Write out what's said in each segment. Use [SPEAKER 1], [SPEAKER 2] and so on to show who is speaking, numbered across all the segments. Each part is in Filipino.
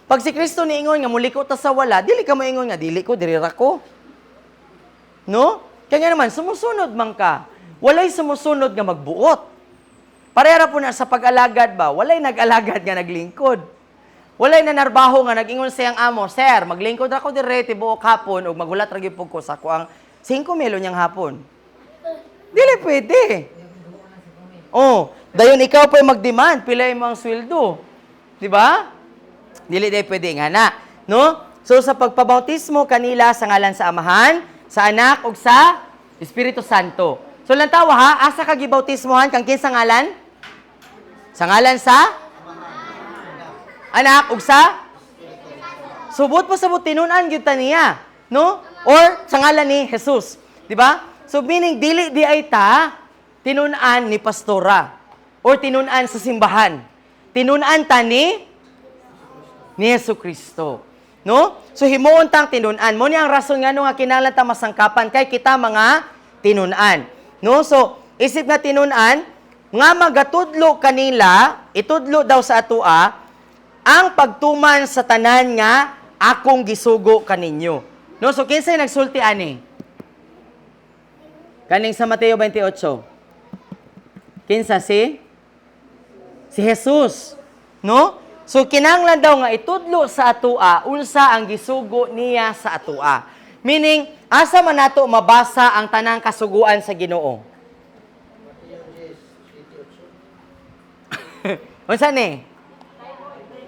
[SPEAKER 1] Pag si Kristo niingon nga muliko ta sa wala, dili ka moingon nga dili ko diri ra ko. No? Kaya nga naman sumusunod man ka. Walay sumusunod nga magbuot. Parehara po na sa pag-alagad ba, walay nag-alagad nga naglingkod. Walay na narbaho nga nag-ingon siyang amo, Sir, maglingkod ako dire tibuok hapon o magulat ra gyud ko sa kuang 5 milo niyang hapon. Dili pwede. Oh, dayon ikaw pa mag-demand, pila imong sweldo. Di ba? Dili day pwede nga na, no? So sa pagpabautismo kanila sa ngalan sa Amahan, sa Anak ug sa Espiritu Santo. So lang tawa ha, asa ka gibautismohan kang kinsa ngalan? Sa ngalan sa Anak ug sa subot pa sabot tinunan gyud ta niya, no? Or sa ngalan ni Jesus, di ba? So meaning dili di ay ta tinunan ni pastora or tinunan sa simbahan. Tinunan ta ni Jesucristo. No? So himuon tang tinunan. Mo ni ang rason nga nga kinahanglan ta masangkapan kay kita mga tinunan. No? So isip nga tinunan nga magatudlo kanila, itudlo daw sa atua ang pagtuman sa tanan nga akong gisugo kaninyo. No? So kinsay nagsulti ani? Kaning sa Mateo 28. Kinsa si Jesus. No? So, kinahanglan daw nga itudlo sa atua, unsa ang gisugo niya sa atua. Meaning, asa man nato mabasa ang tanang kasuguan sa Ginoo? Unsa ni?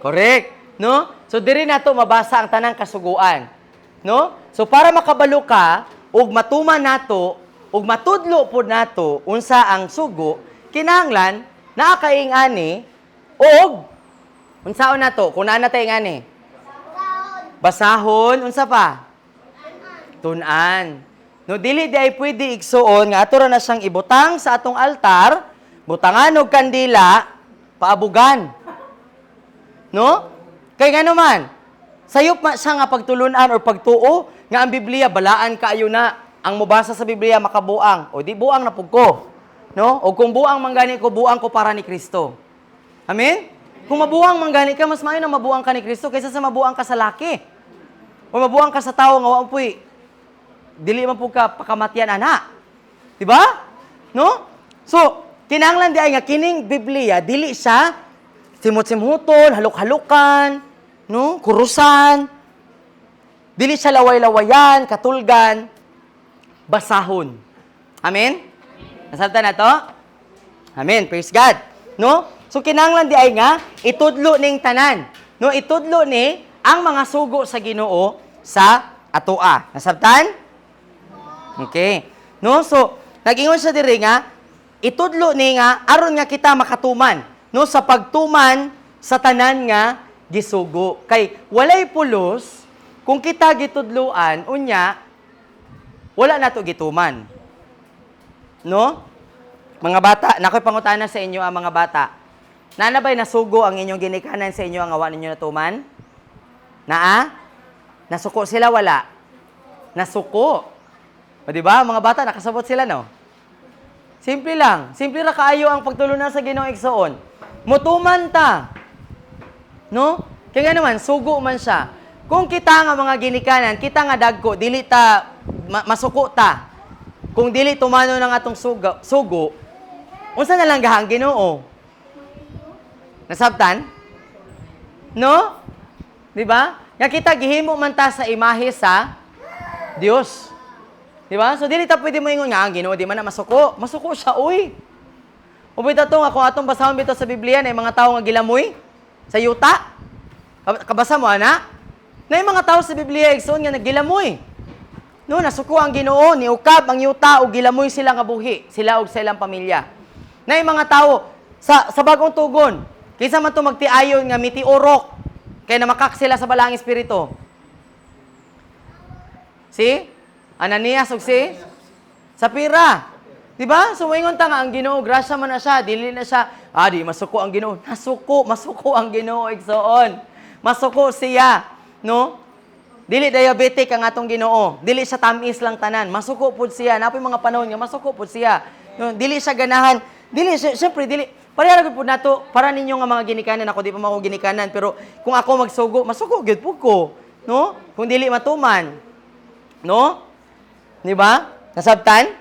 [SPEAKER 1] Correct. No? So, diri nato mabasa ang tanang kasuguan. No? So, para makabalo ka, ug matuman nato, ug matudlo po nato, unsa ang sugo, kinahanglan, naakaingani, og unsaon na to? Kung na tayo nga ni? Basahon. Unsa pa? Tunan. No, dili di ay pwede igsuon nga ato ra na siyang ibutang sa atong altar, butangan og kandila, paabugan. No? Kay nga naman, sayop man siya nga pagtulunan or pagtuo nga ang Biblia balaan kaayo na ang mobasa sa Biblia makabuang. O di buang na pug ko. No? O kung buang manggani ko, buang ko para ni Kristo. Amen? Kung mabuang manggani ka, mas maayo na mabuang ka ni Kristo kaysa sa mabuang ka sa laki. O mabuang ka sa tao nga wa puy dili man pug ka pakamatyan ana. Di ba? No? So, kinahanglan di ay nga kining Biblia dili siya simut-simuton, haluk-halukan, no? Kurusan. Dili siya laway-lawayan, katulgan, basahon. Amen? Nasabtan na to? Amen. Praise God. No? So, kinahanglan di ay nga, itudlo ning tanan. No? Itudlo ni ang mga sugo sa Ginoo sa atua. Nasabtan? Okay. No? So, nag-ingon siya diri nga, itudlo ni nga, aron nga kita makatuman. No? Sa pagtuman sa tanan nga gisugo. Kay, walay pulos, kung kita gitudluan, unya, wala na to gituman. No? Mga bata, nakoy pangutana sa inyo ang mga bata. Nanabay nasugo ang inyong ginikanan sa inyo ang awa ninyo natuman? Naa? Nasuko sila wala? Nasuko. O diba? Mga bata, nakasabot sila, no? Simple lang. Simple ra kaayo ang pagtulunan sa Ginoong igsoon. Mutuman ta. No? Kaya nga naman, sugo man siya. Kung kita nga mga ginikanan, kita nga dagko, dili ta, masuko ta. Kung dili tumano ng atong sugo, unsa na lang gahang Ginoo? Nasabtan? No? Di ba? Nga kita gihimo man ta sa imahe sa Dios. Di ba? So dili ta pwede mo ingon nga ang Ginoo di man na masuko. Masuko siya uy. Ubay ta to nga kung atong basahon bitaw sa Biblia na mga tawo nga gilamoy sa yuta. Kabasa mo ana? Na mga tawo sa Biblia igsoon nga nagilamoy. No, nasuko ang Ginoo, niukab ang yuta o gilamoy sila nga buhi, sila og sa ilang pamilya. Na mga tawo sa bagong tugon, kaysa man to magtiayon nga mitiorok, kay namakak sila sa balaang espiritu. Si Ananias ug si Sapira. Di ba? So moingon ta nga ang Ginoo, grasya man na siya, dili na siya, di masuko ang Ginoo. Masuko ang Ginoo igsoon. Masuko siya, no? Dili diabetic ang atong Ginoo. Dili siya tamis lang tanan. Masuko pud siya. Napoy mga panahon nga masuko pud siya. No, dili siya ganahan Dili, syempre, dili. Pareha po nato, para ninyo nga mga ginikanan, ako di pa ako ginikanan, pero kung ako magsugo, masugo, gyud po ko. No? Kung dili matuman. No? Di ba? Nasabtan?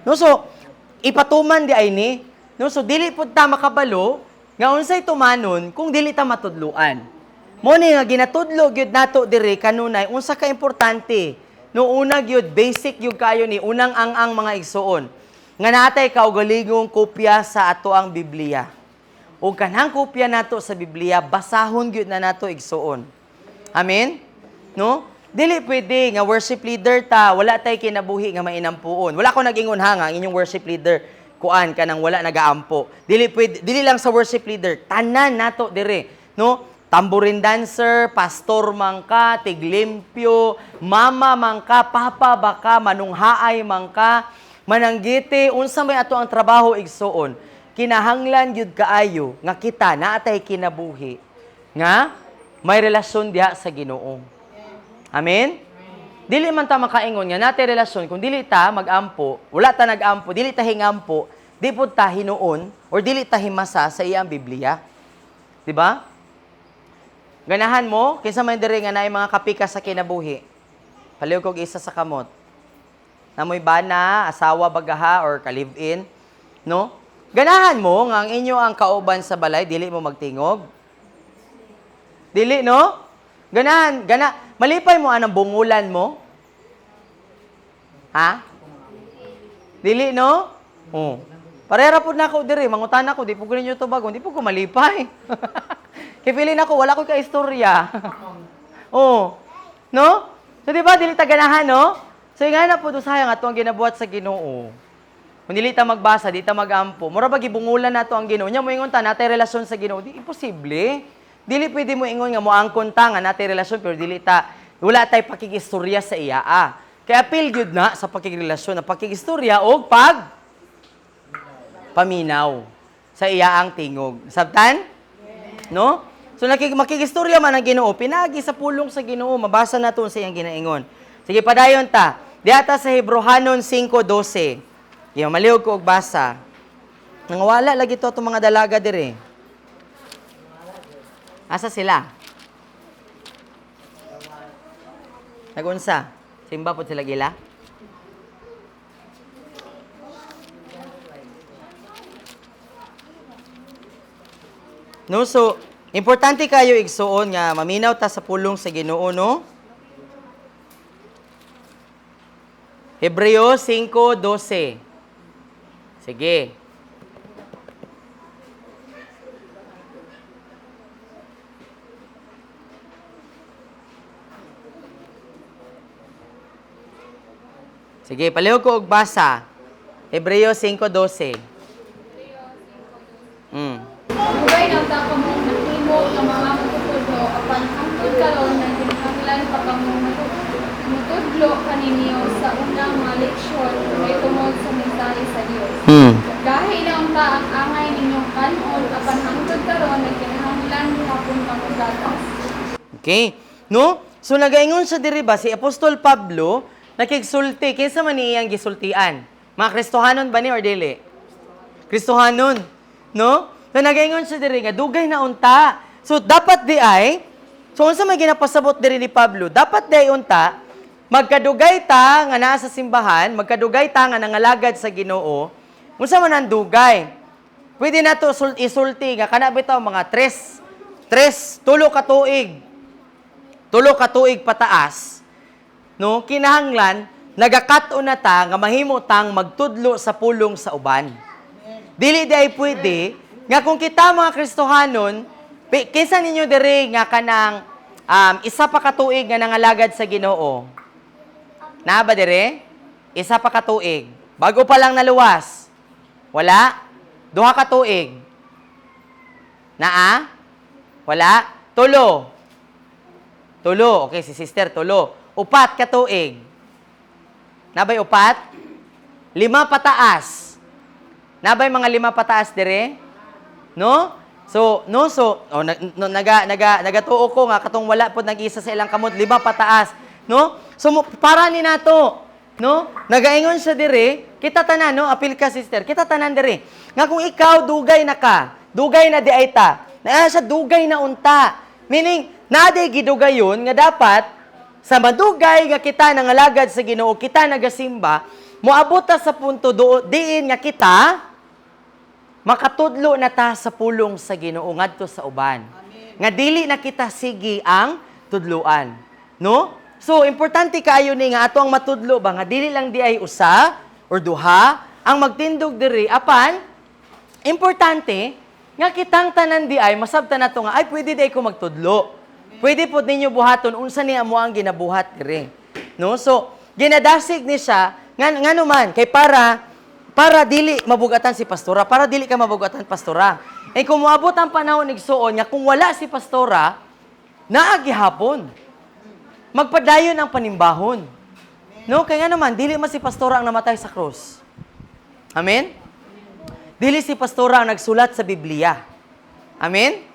[SPEAKER 1] No, so, ipatuman di ay ni. No, so, dili po ta makabalo, nga unsay tumanon, kung dili ta matudluan. Mo ni nga ginatudlo, gyud nato diri kanunay, unsa ka importante. No, una gyud, basic gyud kayo ni, unang ang mga igsuon. Nga natay kaugalingong kopya sa ato ang Biblia. O kanang kopya nato sa Biblia, basahon gyud na nato igsuon. Amen? No? Dili pwede nga worship leader ta, wala tay kinabuhi nga mainampuon. Wala ko nag-ingon ha nga, ang inyong worship leader, kuan kanang wala nagaampo. Dili pwede, dili lang sa worship leader, tanan nato dire, no? Tambourine dancer, pastor man ka, tiglimpyo, mama man ka, papa baka, manunghaay man ka, mananggiti, unsa may ato ang trabaho igsuon. Kinahanglan gyud kaayo nga kita naatay kinabuhi nga may relasyon diha sa Ginoo. Amen? Dili man ta makaingon nga natay relasyon kung dili ta magampo, wala ta nagampo, dili ta hingampo, di pud ta hinuon or dili ta himasa sa iyang Biblia. Di ba? Ganahan mo kinsa man diri nga naay mga kapika sa kinabuhi. Paliw kog isa sa kamot. Namoy bana, asawa bagaha or ka-live-in, no? Ganahan mo nga ang inyo ang kauban sa balay dili mo magtingog. Dili, no? Ganahan, malipay mo anang bungulan mo? Ha? Dili, no? Oh. Parera po na ako diri, mangutan ako, di po ko ninyo tubagon, di po ko malipay. Kipilin ako, wala ko ka-istorya. Oh. No? So, di ba, dili ta ganahan, no? So, nga na po, sayang ato ang ginabuhat sa Ginoo. Kung dili ta magbasa, di ta magampo. Mura ba gibungulan nato ang Ginoo? Nya mo ingon ta natay relasyon sa Ginoo? Di imposible. Dili pwede mo ingon nga mo angkon ta nga natay relasyon pero dili ta wala tay pakigistorya sa iya. Kaya apil gyud na sa pakikirelasyon, ang pakigistorya og paminaw sa iya ang tingog. Sabtan? No? So makigistorya man ang Ginoo, pinagi sa pulong sa Ginoo, mabasa naton sa iyang ginaingon. Sige padayon ta. Diata sa Hebrehanon 5:12. Yung maliog ko og basa. Nang wala lagi to itong mga dalaga dire. Asa sila? Nagunsa? Simba po sila gila? No, so, importante kayo igsuon nga maminaw ta sa pulong sa Ginoo, no? Hebreo 5:12. Sige. Sige, palihog ko og basa. Hebreo 5:12.
[SPEAKER 2] Ugay ng takong naghimo ng mga matutudlo apan hangtod karon nagkinahanglan pa kang matudlo kaninyo sa unang mga leksyon may tungod sa mensahe sa Dios. Dahil ang ang angay ninyong kanon apan hangtod karon nagkinahanglan hapon kang gatas.
[SPEAKER 1] Okay. No? So nagaingon sa diri ba si Apostol Pablo nakigsulti kinsa man iyang gisultian? Mga Kristohanon ba ni or dili? Kristohanon, no? So nagaingon siya diri nga dugay na unta. So dapat di ay so unsa may ginapasabot diri ni Pablo? Dapat di ay unta magkadugay ta nga naa sa simbahan, magkadugay ta nga nangalagad sa Ginoo. Unsa man ang dugay? Pwede nato isulti nga kana bitaw mga 3 tulo ka tuig pataas. No, kinahanglan nagakat-on na ta nga mahimo tang magtudlo sa pulong sa uban. Dili di ay pwede nga kung kita mga Kristohanon, kinsa ninyo diri nga kanang isa pa ka tuig nga nangalagad sa Ginoo. Na ba diri? Isa pa ka tuig. Bago pa lang naluwas. Wala? 2 ka tuig. Naa? Wala? Tulo. Okay, si sister, tulo. 4 ka tuig. Nabay 4? 5 pataas. Nabay mga 5 pataas dire? No? So, nagatuo ko nga katong wala pod nag-isa sa ilang kamot 5 pataas, no? So para ni nato No? Nagaingon siya dire, kita tanan, no? Apil ka, sister. Kita tanan dire. Nga kung ikaw, dugay na ka, dugay na di ay ta, na siya dugay na unta. Meaning, naday gidugay yun, nga dapat, sa madugay nga kita nangalagad sa Ginoo, kita nagasimba, moabot ta sa punto diin nga kita, makatudlo na ta sa pulong sa Ginoo ngadto sa uban. Nga dili na kita sige ang tudluan. No? So, importante kaayo ni nga ato ang matudlo ba nga dili lang di ay usa or duha ang magtindog diri apan importante nga kitang tanan di ay masabtan nato nga ay pwede di ko magtudlo. Pwede pod ninyo buhaton unsa ni amo ang ginabuhat diri. No? So, ginadasig ni siya nga naman kay para dili mabugatan si pastora, para dili ka mabugatan pastora. Eh kung moabot ang panahon igsuon nga kung wala si pastora, naa gihapon. Magpadayon ang panimbahon. No, kaya nga naman, dili man si pastora ang namatay sa krus. Amen? Dili si pastora ang nagsulat sa Biblia. Amen?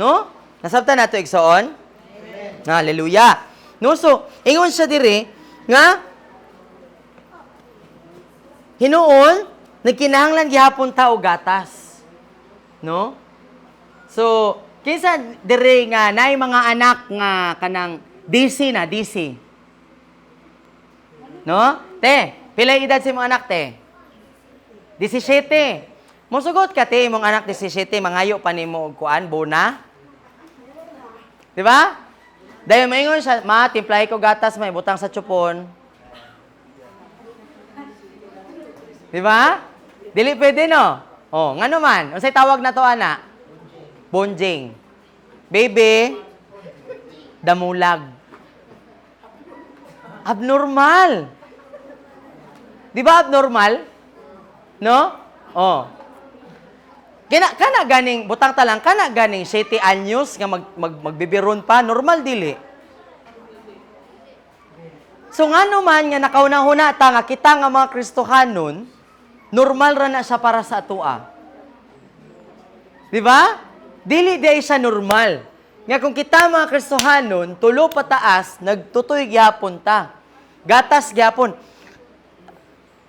[SPEAKER 1] No? Nasabtan nato igsoon? Hallelujah. No, so, ingon siya diri, nga, hinuon, nagkinahanglan gihapon tao gatas. No? So, kinsa diri nga, naay mga anak nga kanang DC na, DC. No? Te, pila edad si mong anak, te? 17. Musugot ka, te, mong anak 17, mangayo pa ni mo kuan, bona. Di ba? Dahil maingon siya, ma, timplahe ko gatas, may butang sa tsupon. Di ba? Dili pwede, no? Oh, nga naman, unsay tawag na to, ana? Bonjing. Baby, damulag. Abnormal. Di ba abnormal? No? Oh. Kana ganing, butang talang, kana ganing 7 anyos nga magbibiron pa, normal dili. So nga naman nga nakauna-huna ta nga kita nga mga Kristohanon, normal ra na siya para sa atua. Di ba? Dili di siya normal. Nga kung kita mga Kristohanon, tulo pataas, nagtutoy gyapon ta. Gatas gyapon.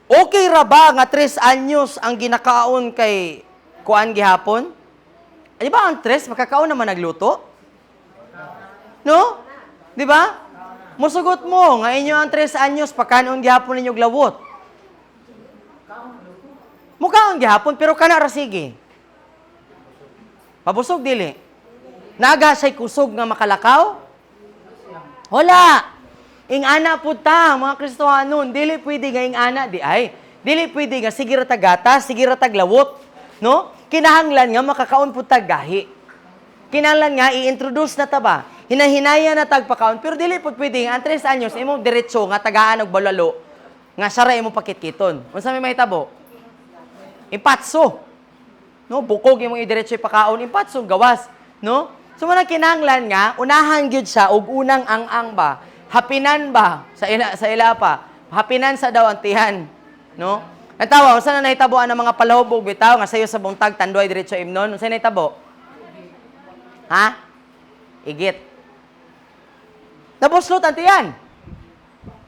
[SPEAKER 1] Okay ra ba nga 3 anyos ang ginakaon kay kuan gihapon? Di ba ang 3 makakaon naman nagluto? No? Di ba? Musugot mo nga inyo ang 3 anyos pakanon gihapon ninyo glawot. Mukaon gihapon pero kana ra sige. Pabusog dili. Naga say kusog nga makalakaw? Wala. Ing ana po ta, mga Kristohanon, dili pwede nga ing ana, di ay. Dili pwede nga, sige ra tagata, sige ra taglawot. No? Kinahanglan nga, makakaon po gahi. Kinahanglan nga, i-introduce na ta ba? Hinahinaya na tagpakaon, pero dili po pwede nga, ang 3 anyos, imo diretso nga, tagaan og balalo, nga sara imo pakitkiton. Unsa may mahitabo? Impatso. No? Bukog imong i-diretso ipakaon, impatso, gawas. No? So, muna kinahanglan nga, unahan gyud siya, og unang ang ba? Hapinan ba? Sa ila pa. Hapinan sa daw ang tihan. No? Natawa, unsa na nahitaboan ang mga palahubog bitaw nga sayo sa buntag tanduay diretso imnon? Unsa nahitabo? Ha? Igit. Nabuslot ang tiyan.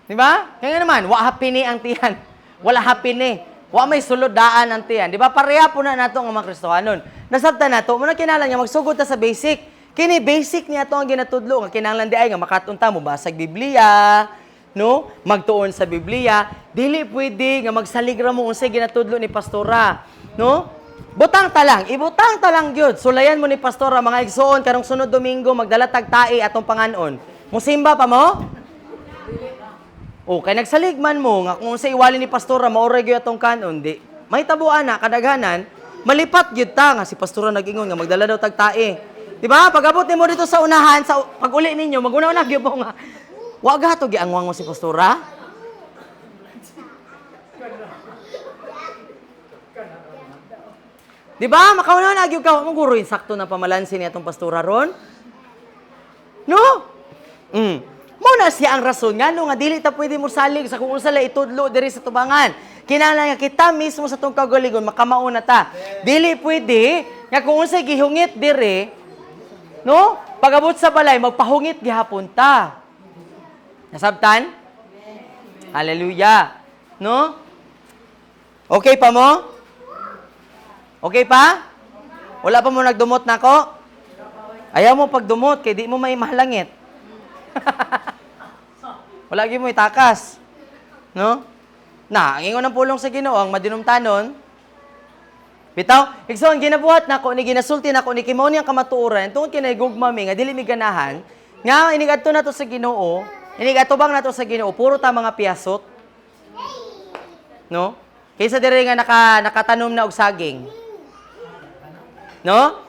[SPEAKER 1] Di ba? Kaya naman, wa hapini ang tiyan. Wala hapini. Wa may sulodaan ang tiyan. Di ba? Pareha po na nato ang mga Kristohanon. Nasabtan nato, muna kinahanglan nga magsugod ta sa basic. Kini basic niya to ang ginatudlo nga kinahanglan di ay nga makatunta mo basag Biblia, no? Magtuon sa Biblia, dili pwede nga magsalig ra mo unsay ginatudlo ni pastora, no? Butang ta lang, ibutang ta lang gyud. Sulayan mo ni pastora mga igsoon karong sunod Domingo magdala tag tae atong panganon. Musimba pa mo? O kay nagsaligman mo nga kung unsay iwali ni pastora maoray gyud atong kanon, di. Mahitabuan na kadaghanan, malipat gyud ta nga si pastora nag-ingon nga magdala daw tag tae. Diba? Pag-abot nimo dito sa unahan, sa pag-uli ninyo, mag-una-una gyud mo nga. Wa gato giangwang mo si pastora. Diba? Makauna-una gyud ka mo guro insakto na pamalansin ni atong pastora ron. No? Muna siya ang rason nga no nga dili ta pwede mo salig sa kung unsa la itudlo diri sa tubangan. Kinahanglan nga kita mismo sa tong kagaligon makamauna ta. Dili pwede nga kung unsa gihungit diri no? Pag-abot sa balay, magpahungit gihapon ta. Nasabtan? Hallelujah. No? Okay pa mo? Okay pa? Wala pa mo nagdumot na ko? Ayaw mo pagdumot, kaya di mo may mahalangit. Wala gyud mo itakas. No? Na, ang ingon ng pulong sa Ginoo ang madinumtanon. Bitaw, igsoon ginabuhat nako ni ginasulti nako ni kimao niyang kamatuoran tungod kinay gugma mi nga dili mi ganahan nga inigadto nato sa Ginoo, inigatubang nato sa Ginoo puro ta mga piyasot. No? Kaysa diri nga nakatanom na og saging. No?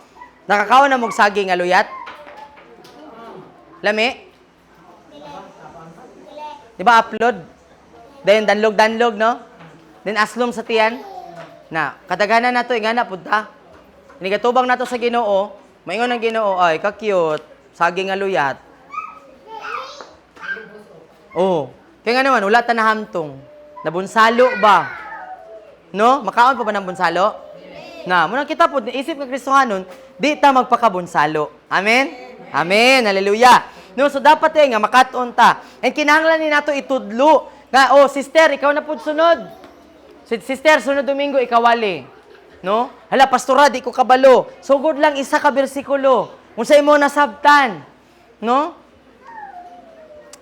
[SPEAKER 1] Nakakaon na mog saging nga luyat. Lami? Di ba upload? Then danlog, no? Then aslom sa tiyan. Na, kadaghanan nato ingana punta. Inigatubang nato sa Ginoo, maingon ang Ginoo, ay ka-cute, saging nga luyat. Oh, kaya nga naman wala ta nahamtong. Nabunsalo ba? No? Makaon pa ba ng bunsalo? Na, muna kita po, isip ng Kristohanon, di ta magpakabunsalo. Amen? Amen. Hallelujah. No, so dapat nga makaton ta. And kinahanglan ni nato itudlo. Nga, oh, sister, ikaw na po sunod. Sister, sunod Domingo, ikawali. No? Hala, pastora, di ko kabalo. Sugod lang isa ka bersikulo. Kung sa imo nasabtan. No?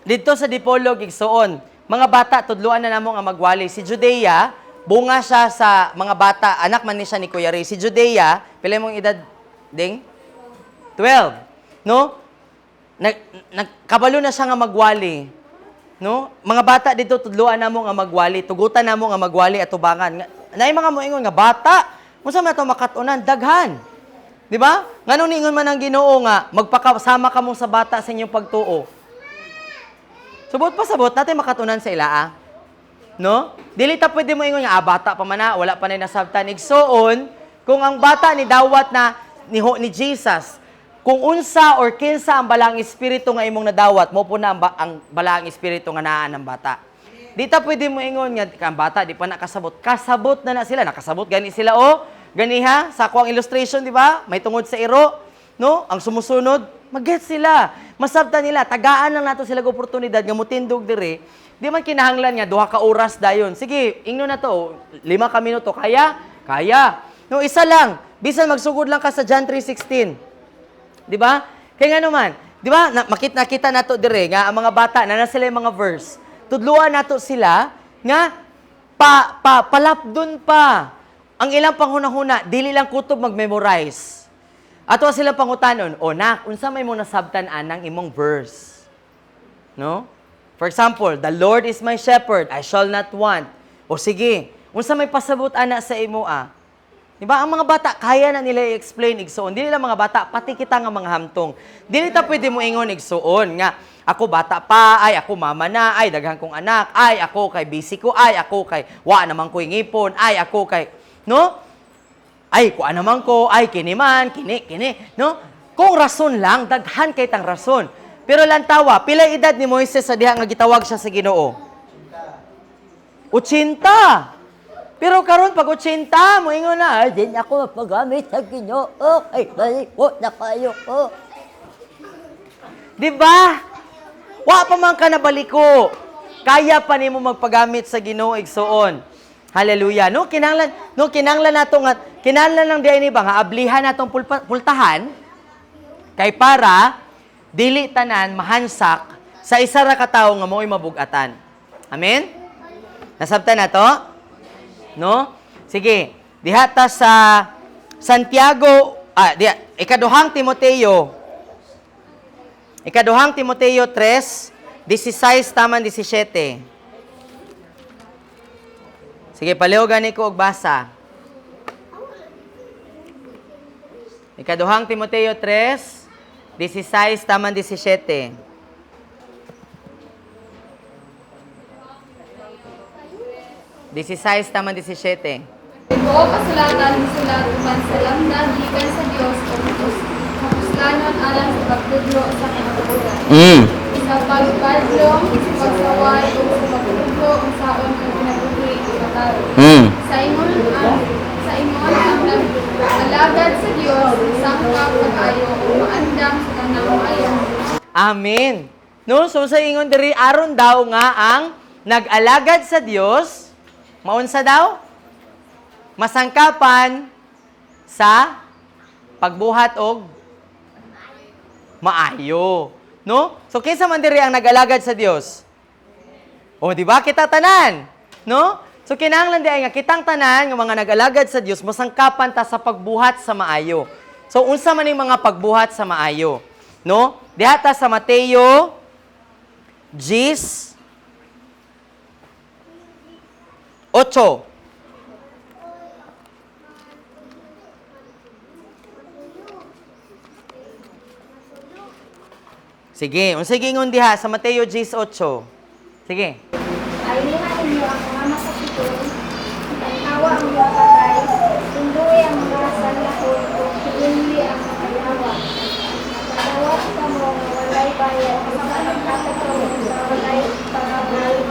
[SPEAKER 1] Dito sa Dipolog, igsoon. Mga bata, tudluan na namo nga magwali. Si Judea, bunga siya sa mga bata. Anak man ni siya ni Kuya Ray. Si Judea, pila mong edad, ding? 12. No? Nagkabalo na siya nga magwali. No? Mga bata dito tudluan namo nga magwali, tugutan namo nga magwali at tubangan. Naay mga moingon nga bata, unsa man to makatunan daghan. Di ba? Ngano ningon man ang Ginoo nga magpakasama kamo sa bata sa inyong pagtuo. Subot pa sabot natin makatunan sa ilaa. No? Dili ta pwede mo ingon nga bata pa man na, wala pa na nasabtan igsoon kung ang bata ni dawat na ni Jesus. Kung unsa or kinsa ang balaang espiritu nga imong nadawat, mo po na ang balaang espiritu nga naa ng bata. Di ta pwede mo ingon nga ang bata di pa nakasabot. Kasabot na sila, nakasabot gani sila o ganiha sa kuang illustration, di ba? May tungod sa iro, no? Ang sumusunod, mag-get sila. Masabta nila, tagaan lang nato sila og oportunidad nga mutindog dire. Di man kinahanglan nga duha ka oras dayon. Sige, ingno na to, 5 ka minuto kaya? Kaya. No, isa lang. Bisan magsugod lang ka sa John 3:16. Di ba? Kaya nga naman, di ba, nakita nato dire nga ang mga bata na sila yung mga verse. Tudluan nato sila nga palapdon pa. Ang ilang panghuna-huna, dili lang kutob mag-memorize. Ato silang pangutanon, o nak, unsa may mo nasabtan anang imong verse? No? For example, the Lord is my shepherd, I shall not want. O sige, unsa may pasabot ana sa imo Diba? Ang mga bata, kaya na nila i-explain igsoon. Dili lang mga bata, pati kita nga mga hamtong. Dili ta pwede mo ingon igsoon nga, ako bata pa, ay ako mama na, ay daghan kong anak, ay ako kay busy ko, ay ako kay wa naman ko ngipon, ay ako kay, no? Ay, kuan naman ko, ay kini man, kini, no? Kung rason lang, daghan kay tang rason. Pero lantawa, pila edad ni Moises sa diha nga gitawag siya sa Ginoo? 80. Pero karon pag 80, mo ingon na, ay, din ako mapagamit sa Ginoo. Ay, baliko na kayo. Di ba? Wa pa man ka na baliko. Kaya pa nimo magpagamit sa Ginoo igsoon. Hallelujah. No kinahanglan nato nga kinahanglan lang diay ni ba nga ablihan natong pultahan kay para dili tanan mahansak sa isa ra ka tawo nga mo'y mabug-atan. Amen? Nasabtan na to? No? Sige. Diha ta sa Santiago, ikaduhang Timoteo 3:16 taman 17. Sige, palihogan ko og basa. Ikaduhang Timoteo 3:16 taman 17. Taman 17.
[SPEAKER 2] Ito kasulatan sila tuman sa lamnan gikan sa Dios o kapuslanon alang sa pagtudlo sa kinatuturan. Sa pagpadlong, sa pagsaway o sa pagtudlo kung saon ang pinagpupuri ang kataro. Sa imong ang alagad sa Dios, sangka pag-ayo o maandam sa kanang maayo.
[SPEAKER 1] Amen. No, so sa ingon diri aron daw nga ang nag-alagad sa Dios, maunsa daw? Masangkapan sa pagbuhat og maayo. No? So, kinsa man diri ang nag-alagad sa Dios? O, di ba? Kita tanan. No? So, kinahanglan di ay nga, kitang tanan, ng mga nag-alagad sa Dios, masangkapan ta sa pagbuhat sa maayo. So, unsa man yung mga pagbuhat sa maayo? No? Diha ta sa Mateo 10:8. Sige, unsay gingon diha sa Mateo 10:8. Sige.
[SPEAKER 3] Ayuhan ninyo ang mga masakiton, tawa ang mga patay, tundoy ang mga salahon, o hinuli ang mga yawa. Matawat ka mo nga walay bayan, sa nagkatataw sa walay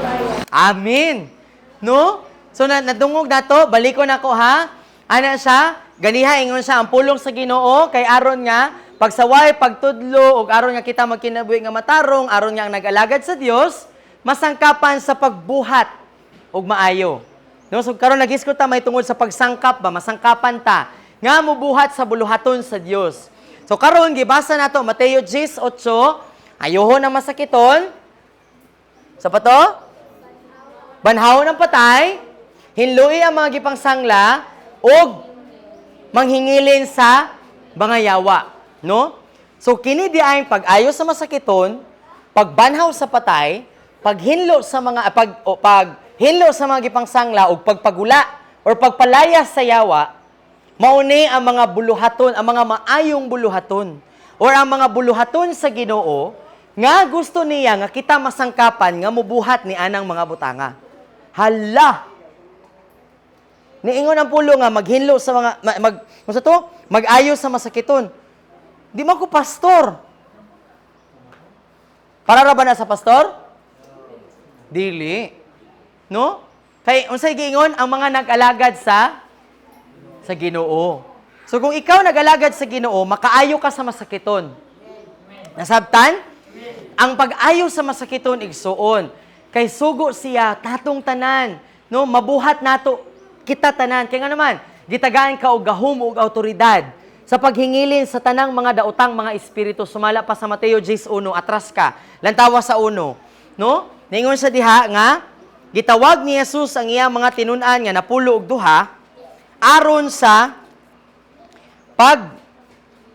[SPEAKER 3] bayan.
[SPEAKER 1] Amen. No? So nadungog nato, balikon ako ha. Ana siya, ganiha ingon siya ang pulong sa Ginoo kay aron nga pagsaway, pagtudlo ug aron nga kita magkinabuhi nga matarong, aron nga ang nag-alagad sa Dios, masangkapan sa pagbuhat ug maayo. No, so karon nag-iskot ta may tungod sa pagsangkap ba, masangkapan ta nga mobuhat sa buluhaton sa Dios. So karon gibasa nato Mateo 10:8, ayohon ang masakiton. Sa pato? Banhawon ang patay, hinlui ang mga gipangsangla ug manghingilin sa mga yawa. No? So, kini di ay pag-ayo sa masakiton, pagbanhaw sa patay, paghinlo sa mga gipangsangla o pagpagula or pagpalayas sa yawa, mauni ang mga buluhaton, ang mga maayong buluhaton or ang mga buluhaton sa Ginoo nga gusto niya nga kita masangkapan nga mubuhat ni anang mga butanga. Hala! Niingon ang pulo nga maghinlo sa mga mag-ayo sa masakiton. Di man ko pastor. Para ra ba na sa pastor? Dili. No? Kay unsay giingon ang mga nag-alagad sa Ginoo. So kung ikaw nag-alagad sa Ginoo, makaayo ka sa masakiton. Nasabtan? Ang pag-ayo sa masakiton igsuon. Kay sugo siya tatong tanan, no? Mabuhat nato kita tanan. Kay nga naman, gitagaan ka og gahom og awtoridad sa paghingilin sa tanang mga daotang mga espiritu. Sumala pa sa Mateo 10:1, atras ka. Lantawa sa 1. No? Ningon sa diha nga, gitawag ni Jesus ang iyang mga tinun-an nga napulo og duha, aron sa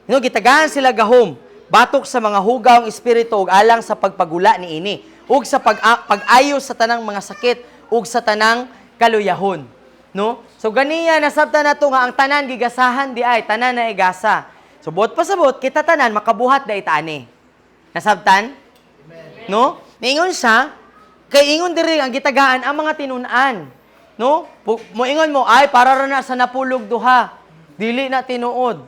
[SPEAKER 1] gitagaan sila gahom, batok sa mga hugaw espiritu ug alang sa pagpagula niini, ug sa pag-ayo sa tanang mga sakit, ug sa tanang kaluyahon. No? So ganiya nasabtan nato nga ang tanan gigasahan di ay tanan na igasa. So buot pa sabot kita tanan makabuhat da itaani. Nasabtan? No? Niingon siya kay ingon diri ang gitagaan ang mga tinun-an. No? Moingon mo ay para ra na sa napulog duha. Dili na tinuod.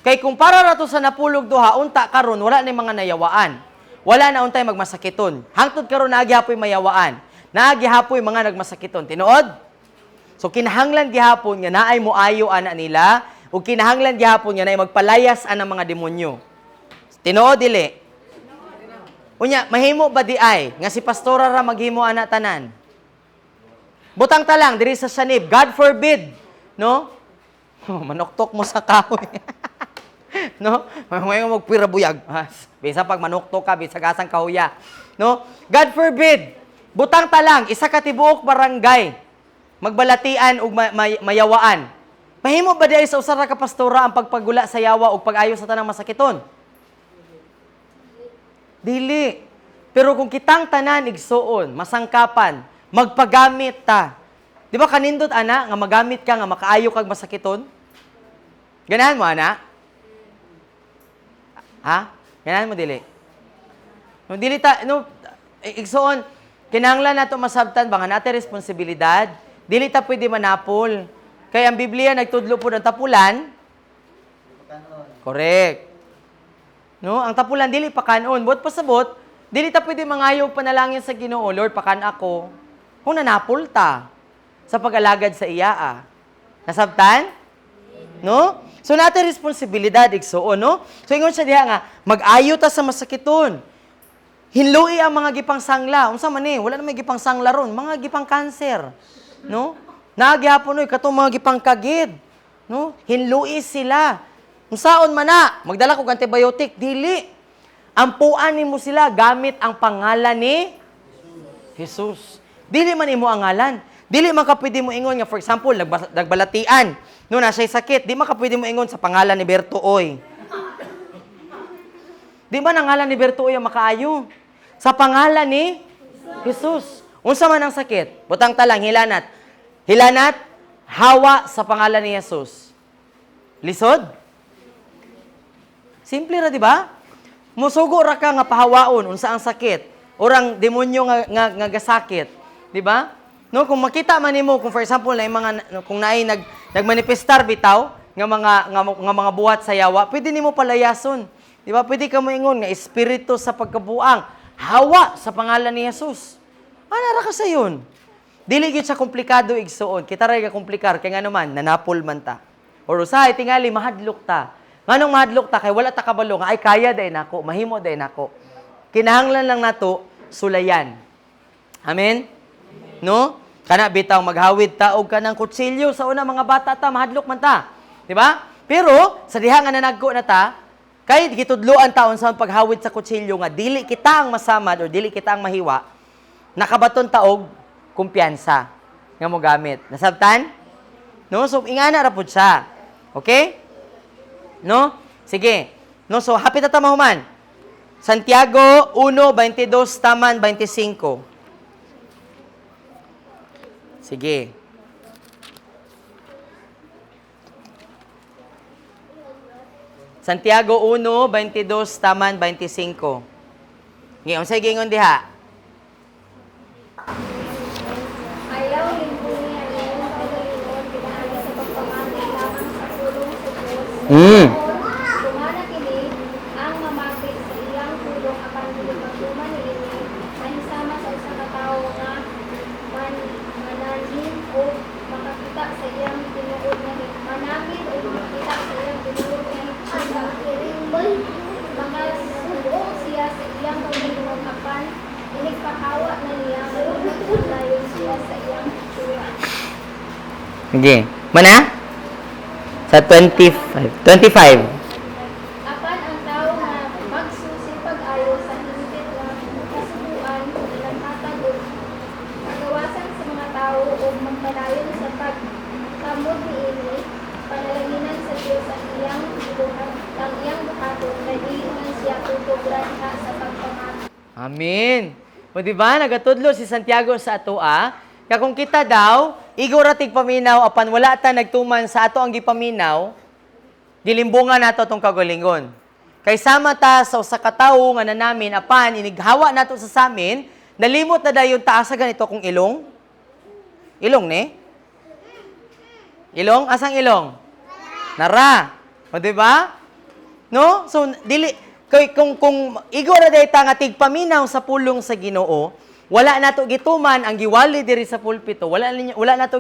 [SPEAKER 1] Kay kung para ra to sa napulog duha unta karon wala ni mga nayawaan. Wala na untay magmasakiton. Hangtod karon naagyapoy mayawaan. Naagyapoy mga nagmasakiton. Tinuod? So kinahanglan gihapon nga naay moayo ana nila ug kinahanglan gihapon nga naay magpalayas ana mga demonyo. Tinuod dili? Unya mahimo ba di ay nga si pastora ra maghimo ana tanan? Butang ta lang diri sa sanib, God forbid, no? Manuktok mo sa kahoy. No? Mahimo magpirabuyag. Bisa pag manuktok ka bisa gasang kahuya. No? God forbid. Butang ta lang isa ka tibuok barangay magbalatian ug mayawaan. Mahimo ba diay sa usa ra ka pastora ang pagpagula sa yawa ug pag-ayo sa tanang masakiton? Dili. Pero kung kitang tanan igsuon, masangkapan, magpagamit ta. Di ba kanindot ana nga magamit ka nga makaayo kag masakiton? Ganahan mo ana? Ha? Ganahan mo dili? No dili ta igsuon kinahanglan nato masabtan ba nga natin responsibilidad. Dili ta pwede manapol. Kaya ang Biblia nagtudlo po ng tapulan. Correct. No, ang tapulan dili pa kanon. Bot pasabot, dili ta pwede mangayo panalangin sa Ginoo, Lord, pakan ako. Kung nanapol ta sa pag-alagad sa iya. Nasabtan? No? So natin responsibilidad igsuon, no? So ingon siya diha nga mag-ayo ta sa masakiton. Hinlui ang mga gipang sangla. Unsa man ni? Wala na may gipang sangla ron. Mga gipang cancer. No? Nagyapon oy katong mga gipang kagid. No? Hinlui sila. Unsaon man na? Magdala ko antibiotic, dili. Ampuan nimo sila gamit ang pangalan ni Jesus. Dili man imo ang ngalan. Dili man ka pwede mo ingon nga for example nagbalatian. No na siya sakit, di man ka pwede mo ingon sa pangalan ni Bertooy. Di man ang ngalan ni Bertooy ang makaayo. Sa pangalan ni Jesus. Unsa man ang sakit? Butang talang hilanat. Hilanat, hawa sa pangalan ni Jesus. Lisod? Simple ra, di ba? Musugo ra ka nga pahawaon unsa ang sakit. Orang demonyo nga gasakit, di ba? No, kung makita man nimo kung for example na mga kung naay nagmanifestar bitaw nga mga buhat sa yawa, pwede nimo palayason. Di ba? Pwede ka moingon nga espiritu sa pagkabuang, hawa sa pangalan ni Jesus. Ana ra ka sayon. Dili gyud sa komplikado igsuon. Kita ra ga komplikar kay ngano man nanapol man ta. Or usahay tingali mahadlok ta. Nganong mahadlok ta kay wala ta kabalo nga ay kaya day nako, mahimo day nako. Kinahanglan lang nato sulayan. Amen. No? Kana bitaw maghawid ta og kanang kutsilyo sa una mga bata ta mahadlok man ta. Di ba? Pero sa diha nga nanagko na ta, kay gitudloan taon sa paghawid sa kutsilyo nga dili kita ang masamad o dili kita ang mahiwa, nakabaton taog kumpiyansa nga mo gamit. Nasabtan? No? So ingana ra pud siya. Okay? No? Sige. No, so hapit ta mahuman. Santiago 1:22 taman 25. Sige. Santiago 1:22 taman 25. Ngayon, sa gingon diha.
[SPEAKER 3] Ayaw lingkod niya ang iyong kagalingon, pinahali sa pagpamati lamang sa pulong sa Diyos. Kumana kini ang mamati sa iyang pulong apan dili magduman niini mahisama sa usa ka tawo nga mananhin o makakita sa iyang tinuod nga manamid o makakita sa iyang tinuod nga higsuon. Mga sugo siya sa iyang kagalingon apan inigpahawa na niya ngayon dayon siya sa iyang itsura.
[SPEAKER 1] Sige. Mana? Sa 25.
[SPEAKER 3] Apan ang tao nga magsusipag-ayo sa hingpit nga kasubuan ilang hatag o pagawasan sa mga tao o magpadayon sa pagkamot niini, panalanginan sa Diyos ang iyang buhaton kay dili man siya tutugran sa pagpamati.
[SPEAKER 1] Amen. O di ba nagatudlo si Santiago sa atoa, kaya kung kita daw, iguratig paminaw apan wala ta nagtuman sa ato ang gipaminaw, gilimbungan nato tong kagalingon. Kay sama ta sa usa ka tawo nga nanamin apan inighawa nato sa samin, nalimot na dayon taasa ganito kung ilong. Ilong ne? Ilong? Asang ilong? Nara. O di ba? No? So dili kay kung igora day ta nga tigpaminaw sa pulong sa Ginoo, wala nato gituman ang giwali diri sa pulpito, wala nato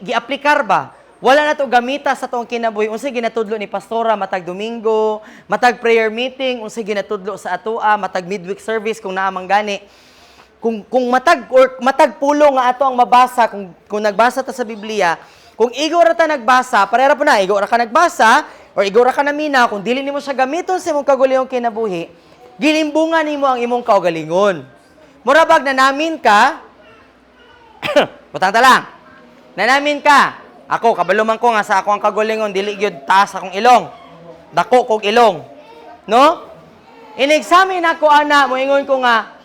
[SPEAKER 1] giaplikar ba? Wala nato gamita sa tong kinabuhi. Unsay ginatudlo ni pastora matag Domingo, matag prayer meeting, unsay ginatudlo sa atoa, matag midweek service kung naa man gani. Kung matag pulong nga ato ang mabasa kung nagbasa ta sa Biblia, kung igora ta nagbasa, parehara po na igora ka nagbasa, or igora ka na mina, kung dili nimo siya gamiton sa imong kagulihong kinabuhi, gilimbungan nimo ang imong kaugalingon. Murabag na namin ka, butang ta lang, nanamin ka, ako, kabaluman ko nga sa ako ang kagulingon, dili gyud taas akong ilong, dako kog ilong, no? Inexamine ako, ana, moingon ko nga,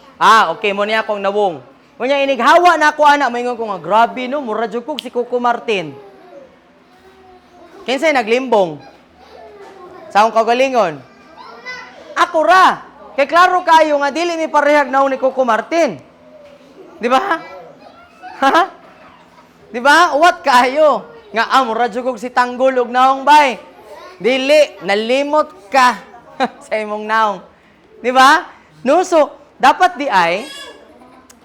[SPEAKER 1] okay, mo niya akong nawong. Kunya inighawa na ako, ana, moingon ko nga, grabe no, mura jud kog si Coco Martin. Kinsay naglimbong? Sa akong kagalingon. Ako ra. Kay klaro kayo nga dili mi parehag naon ni Coco Martin. Di ba? Ha? Di ba? What kayo? Nga amura jugog si Tanggol og naong bay. Dili nalimot ka sa imong naong. Di ba? No, so dapat di ay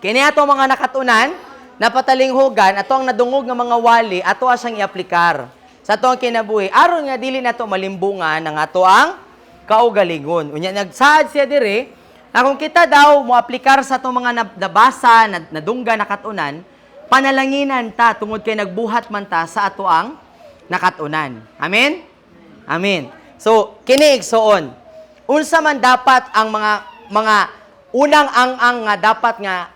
[SPEAKER 1] kini ato mga nakatunan napatalinghugan ato ang nadungog nga mga wali ato siyang iaplikar sa ato ang kinabuhi aron nga dili nato malimbungan ng ato ang kaugalingon. Unya nagsaad siya dire Na kung kita daw mo aplikar sa itong mga nabasa, nadungga, nakatunan, panalanginan ta tungod kay nagbuhat man ta sa ato ang nakatunan. Amen? Amen. So, kini igsoon. Unsa man dapat ang mga unang ang nga dapat nga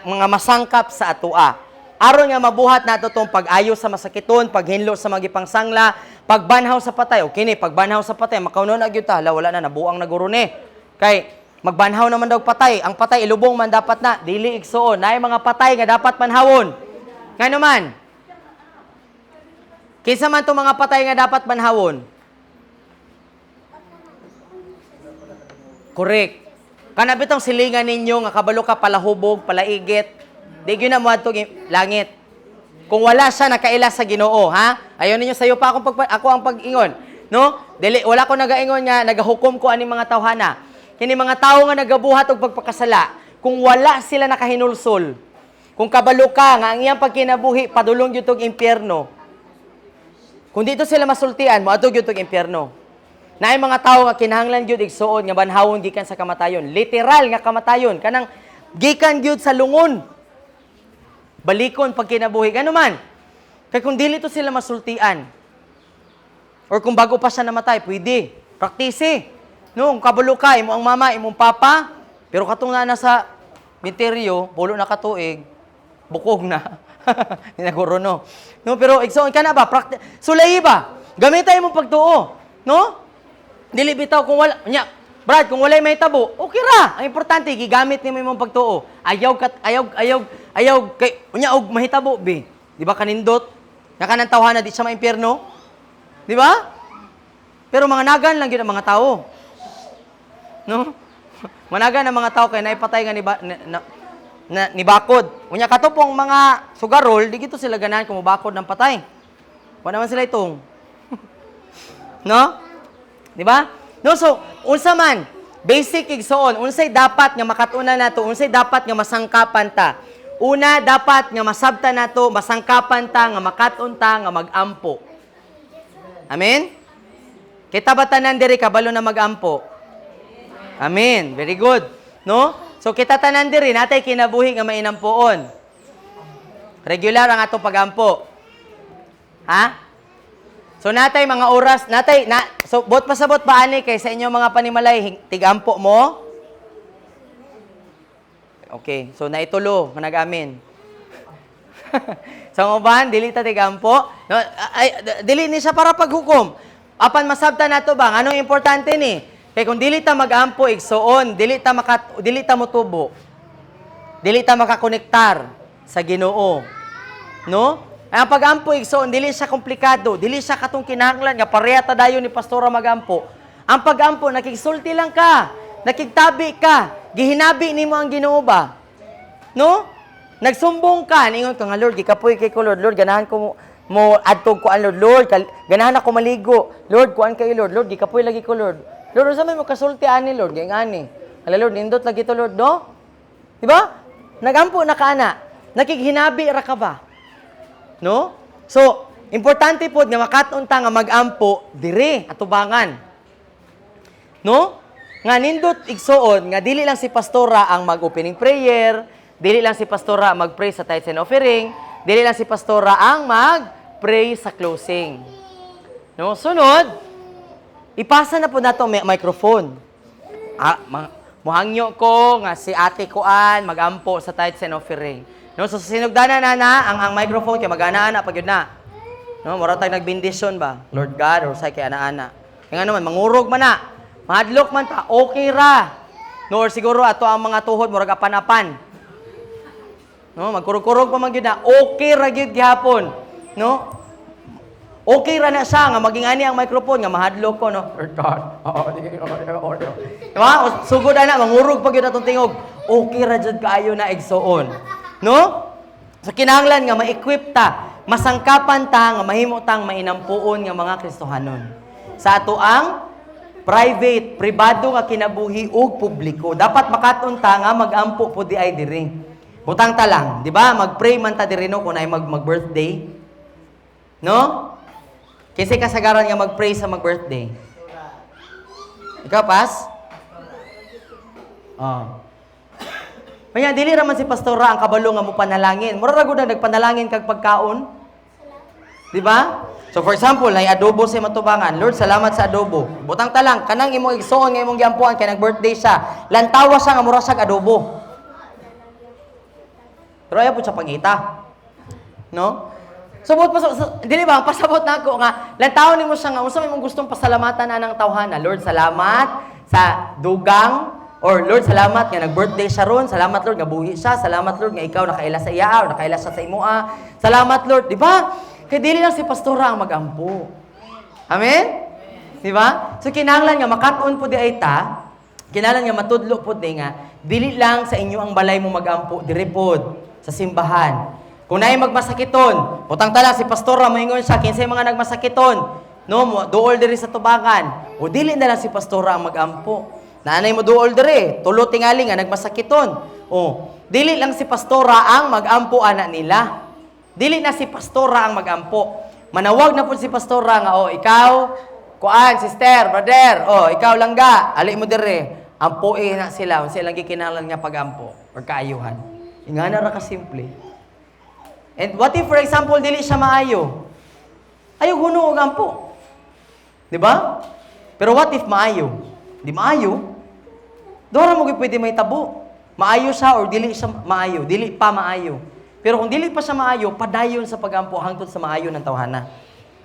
[SPEAKER 1] mga masangkap sa atoa. Aron nga mabuhat nato tong pag-ayo sa masakiton, paghinlo sa magipangsangla, pagbanhaw sa patay. O kini pagbanhaw sa patay, makaunon na gyud ta, wala na nabuang na guro ni. Kay magbanhaw naman daw patay. Ang patay ilubong man dapat na, dili igsoon. Naay mga patay nga dapat manhawon. Ngano man? Kinsa man tong mga patay nga dapat manhawon? Correct. Kana bitong silingan ninyo nga kabalo ka palahubog, palaigit, di gyud na moadto langit. Kung wala siya nakaila sa Ginoo, ha? Ayaw ninyo sayo pa ako ang pag-ingon, no? Dili wala ko nagaingon nga nagahukom ko ani mga tawhana. Kini mga tawo nga nagabuhat og pagpakasala, kung wala sila nakahinulsol, kung kabalo ka nga ang iyang pagkinabuhi padulong gyud tog impyerno. Kung dito sila masultian, moadto gyud tog impyerno. Naay mga tawo nga kinahanglan gyud igsuon nga banhawon gikan sa kamatayon. Literal nga kamatayon kanang gikan gyud sa lungon. Balikon pag kinabuhi gano man. Kay kung dili to sila masultian or kung bago pa siya namatay, pwede. Praktise. No, kung kabalo ka imo ang mama, imong papa, pero katong na sa minteryo, pulo na katuig, bukog na. Ninaguro no. No, pero igsuon kana ba? Sulay ba? Gamitan imong pagtuo, no? Dili bitaw kung wala nya Brad, kung walay may tabo, okay ra. Ang importante gigamit nimo imong pagtuo. Ayaw kay unya og mahitabo be. Di ba kanindot? Nga kanang tawhana di siya maimpyerno? Di ba? Pero mga nagan lang gyud ang mga tao. No? Managan ang mga tao kay naipatay nga ni bakod. Unya katupong mga sugarol, di gito sila ganahan kung bakod ng patay. Wa naman sila itong. No? Di ba? No, so, unsa man, basic igsoon, unsay dapat nga makatuna nato, unsay dapat nga masangkapan ta. Una, dapat nga masabta nato, masangkapan ta, nga makatunta, nga magampo. Amen? Kita ba tanan diri kabalo na magampo? Amen. Very good. No? So, kita tanan diri, natay kinabuhi nga mainampuon. Regular ang atong pagampo. Ha? So natay mga oras, so bot pasabot pa ani kay sa inyo mga panimalay tigampo mo. Okay, so naitulo nga nag-amin. So uban dili ta tigampo, no, dili ni siya para paghukom. Apan masabta nato ba anong importante ni? Kay kung dili ta magampo igsoon, dili ta motubo. Dili ta makakonektar sa Ginoo. No? Ang pagampo igsoon dili siya komplikado, dili siya katong kinahanglan nga pareha ta dayon ni pastora magampo. Ang pagampo nakigsulti lang ka, nakigtabi ka, gihinabi nimo ang Ginoo ba? No? Nagsumbong ka, ningon ka nga Lord, gikapoy kay ko Lord, ganahan ko mo adtog ko an Lord, ganahan ako maligo. Lord, kuan kay Lord, gikapoy lagi ko Lord. Lord, unsa may mo kasulti ani Lord, gay ngani. Ala Lord, nindot lagi to Lord, no? Di ba? Nagampo na ka ana. Nakighinabi ra ka ba? No? So, importante po nga makatunta nga magampo dire atubangan. No? Nga nindot igsoon nga dili lang si pastora ang mag-opening prayer, dili lang si pastora mag-pray sa tithes and offering, dili lang si pastora ang mag-pray sa closing. No? Sunod, ipasa na po nato ang microphone. Muhangyo ko nga si ate koan magampo sa tithes and offering. No, so sinugdanan na ang microphone kay mag-ana-ana pag yun na. No, mura tayong nagbindisyon ba? Lord God or say kay ana-ana. Kaya nga naman mangurog man na. Mahadlok man ta, okay ra. No, or siguro ato ang mga tuhod murag apan-apan. No, magkurog-kurog pa man gyud na. Okay ra gyud gihapon. No? Okay ra na siya nga maging ani ang microphone nga mahadlok ko no. Lord God. Diba? Sugod ana mangurog pa gyud atong tingog. Okay ra jud kaayo na igsoon. No? So kinahanglan nga ma-equip ta, masangkapan ta nga mahimo tang mainampuon nga mga Kristohanon. Sa ato ang private, pribado nga kinabuhi ug publiko. Dapat makatunta nga magampo po di ay diri. Butang ta lang, di ba? Mag-pray man ta diri no kun ay mag-birthday. No? Kasi kasagaran nga mag-pray sa mag-birthday. Ikaw pas? Oh. Kaya dili raman si pastora ang kabalo nga mo panalangin. Mura ra gud nagpanalangin kag pagkaon. Di ba? So for example, nay adobo sa matubangan. Lord, salamat sa adobo. Butang talang kanang imong igsuon nga imong giampuan kay nag-birthday siya. Lantawa siya nga mura sag adobo. Pero ayaw po siya pangita. No? Subot pa dili ba pasabot nako nga lantaw nimo siya nga unsa may mong gustong pasalamatan anang tawhana. Lord, salamat sa dugang or Lord, salamat nga nag-birthday siya ron. Salamat Lord nga buhi siya. Salamat Lord nga ikaw nakaila sa iya o nakaila siya sa imoa. Salamat Lord, di ba? Kaya dili lang si pastora ang mag-ampo. Amen? Di ba? So kinahanglan nga makat-on po di ay ta, kinahanglan nga matudlo po di nga, dili lang sa inyo ang balay mo mag-ampo, dire pod sa simbahan. Kung naay magmasakiton, utang tala si pastora moingon siya kinsay mga nagmasakiton, no, duol diri sa tubakan. O dili na lang si pastora ang mag-ampo. Nanay mo duol diri, tulo tingali nga nagmasakiton. O dili lang si pastora ang mag-ampo ana nila. Dili na si pastora ang mag-ampo. Manawag na po si pastora nga, oh, ikaw, kuan, sister, brother, oh, ikaw langga, ali mo dire, ampuin na sila, kung silang gikinahanglan nga pag-ampo, or kaayuhan. Ingana ra ka simple. And what if, for example, dili siya maayo? Ayaw huno og ampo. Di ba? Pero what if maayo? Di maayo? Dora mo pwede may tabo. Maayo siya or dili siya maayo, dili pa maayo. Pero kung dili pa siya maayo, padayon sa pagampo hangtod sa maayo ng tawhana.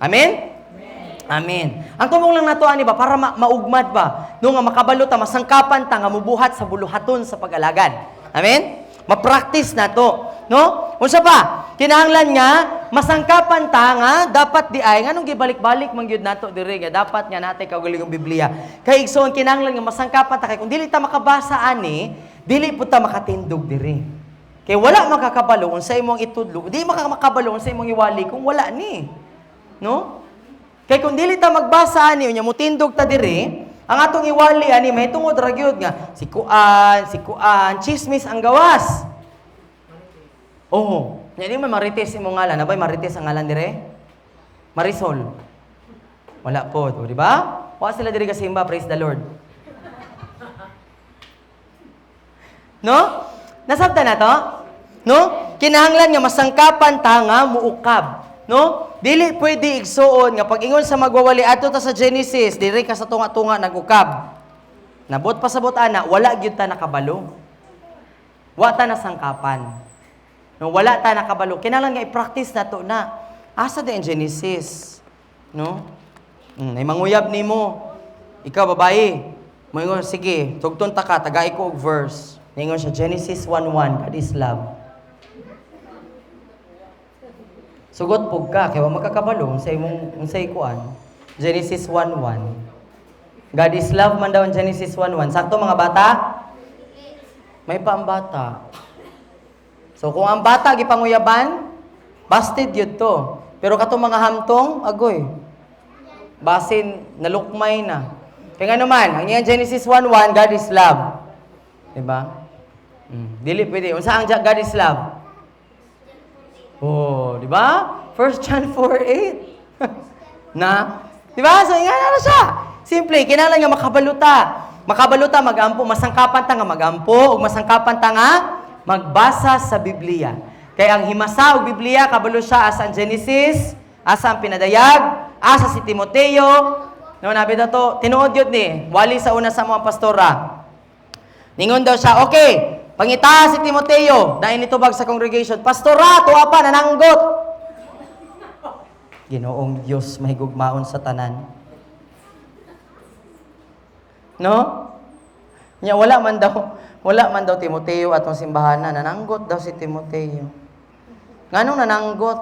[SPEAKER 1] Amen? Amen. Ang tumong lang nato ani ba para maugmad ba no nga makabalo ta masangkapan ta nga mubuhat sa buluhaton sa pag-alagad. Amen? Ma-practice nato, no? Unsa pa? Kinahanglan nga masangkapan ta nga dapat di ay nganong gibalik-balik man gyud nato diri nga dapat nga natay kaugalingong Biblia. Kay igsoon kinahanglan nga masangkapan ta kay kung dili ta makabasa ani, dili pud ta makatindog diri. Kaya wala makakabalo sa imong itudlo. Di makakabalo sa imong iwali kung wala ni. No? Kaya kung dili ta magbasa ani unya mutindog ta diri, ang atong iwali ani may tungod ra gyud nga si kuan, chismis ang gawas. Oh, nya di man Marites imong ngalan, nabay Marites ang ngalan dire? Marisol. Wala po, di ba? Wa sila diri ka simba, praise the Lord. No? Nasabtan na to? No? Kinahanglan nga masangkapan ta nga muukab. No? Dili pwede igsuon nga pag-ingon sa magwawali ato ta sa Genesis, diri ka sa tunga-tunga nagukab. Nabot pasabot ana, wala gyud ta nakabalo. Wa ta nasangkapan. No, wala ta nakabalo. Kinahanglan nga i-practice nato na. Asa din Genesis? No? Ay manguyab nimo. Ikaw babae, moingon sige, tugton ta ka, tagay ko og verse. Ningon siya, Genesis 1:1, God is love. Sugot po ka, kaya magkakabalo, sa imong kuan. Genesis 1:1. God is love man daw ang Genesis 1:1. Sakto mga bata? May pa ang bata. So kung ang bata, gipanguyaban, busted yun to. Pero katong mga hamtong, agoy. Basin, nalukmay na. Kaya nga naman, ang Genesis 1:1, God is love. Diba? Dili pwede. Unsa ang God is love? Oh, di ba? 1 John 4:8. Na? Di ba? So, ingana na siya. Simple, kinahanglan nga makabaluta. Makabaluta, mag-ampo. Masangkapan ta nga mag-ampo. O masangkapan ta nga magbasa sa Biblia. Kaya ang himasa o Biblia, kabalo siya asa ang Genesis, asa ang pinadayag, asa si Timoteo. No, nabi na to, tinuod yun ni. Wali sa una sa mga pastora. Ningon daw siya, okay, pangita si Timoteo, dahil nitubag sa congregation, pastora, tuwa pa, nananggot. Ginoong Diyos, mahigugmaon sa tanan. No? Nya wala man daw Timoteo atong simbahan na, nananggot daw si Timoteo. Nganong nananggot?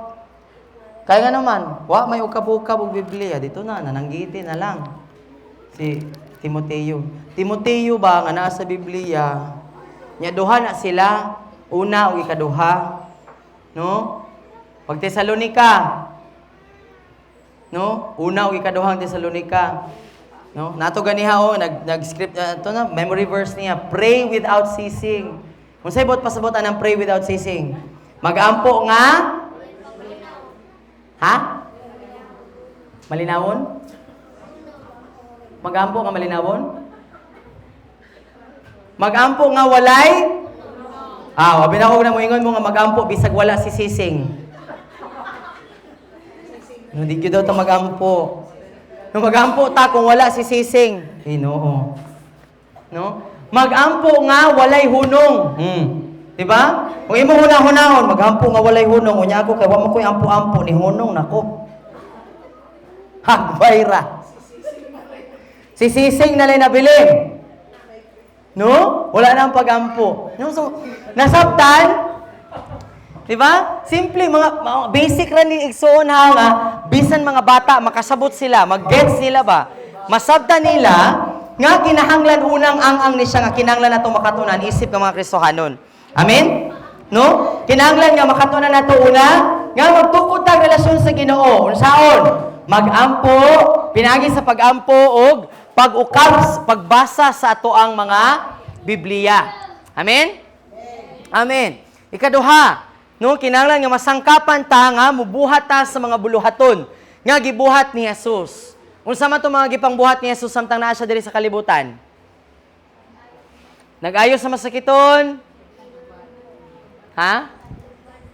[SPEAKER 1] Kaya nga naman, may ukab-ukab og Biblia, dito na, nananggiti na lang. Si Timoteo. Timoteo ba nga nasa Biblia? Nya duha na sila, una ug ikaduha. No? Pag Tesalonika. No? Una ug ikaduha ang Tesalonika. No? Nato ganiha nag-script to na memory verse niya, pray without ceasing. Unsay bot pasabot ang pray without ceasing? Mag-ampo nga Malinawon? Mag-ampo nga malinawon? Magampo nga walay? Wabi na ko na mo ingon mo nga magampo bisag wala si sising. No, di gyud daw ta magampo. No, magampo ta kung wala si sising. Ginoo. No? Magampo nga walay hunong. Diba? Kung imo hunahunahon, magampo nga walay hunong. Unya ako kay wa mo koy ampo-ampo ni hunong nako. Hagbayra. Si sising na lang nabiling. No? Wala na ang pagampo. No? So, nasabtan? Diba? Simple, mga basic ra ni igsoon ha nga, bisan mga bata, makasabot sila, mag-gets sila ba? Masabtan nila, nga kinahanglan unang ang ni siya, nga kinahanglan na itong makatunan, isip ng mga Kristohanon. Amen? No? Kinahanglan nga makatunan na ito una, nga magtukod tag relasyon sa Ginoo. Unsaon? Mag-ampo, pinagi sa pag-ampo, o pag-ukab, pagbasa sa ato ang mga Biblia. Amen? Amen. Ikaduha, no, kinahanglan nga masangkapan ta nga mubuhat ta sa mga buluhaton nga gibuhat ni Jesus. Unsa man to mga gipangbuhat ni Jesus samtang naa siya diri sa kalibutan? Nag-ayo sa masakiton? Ha?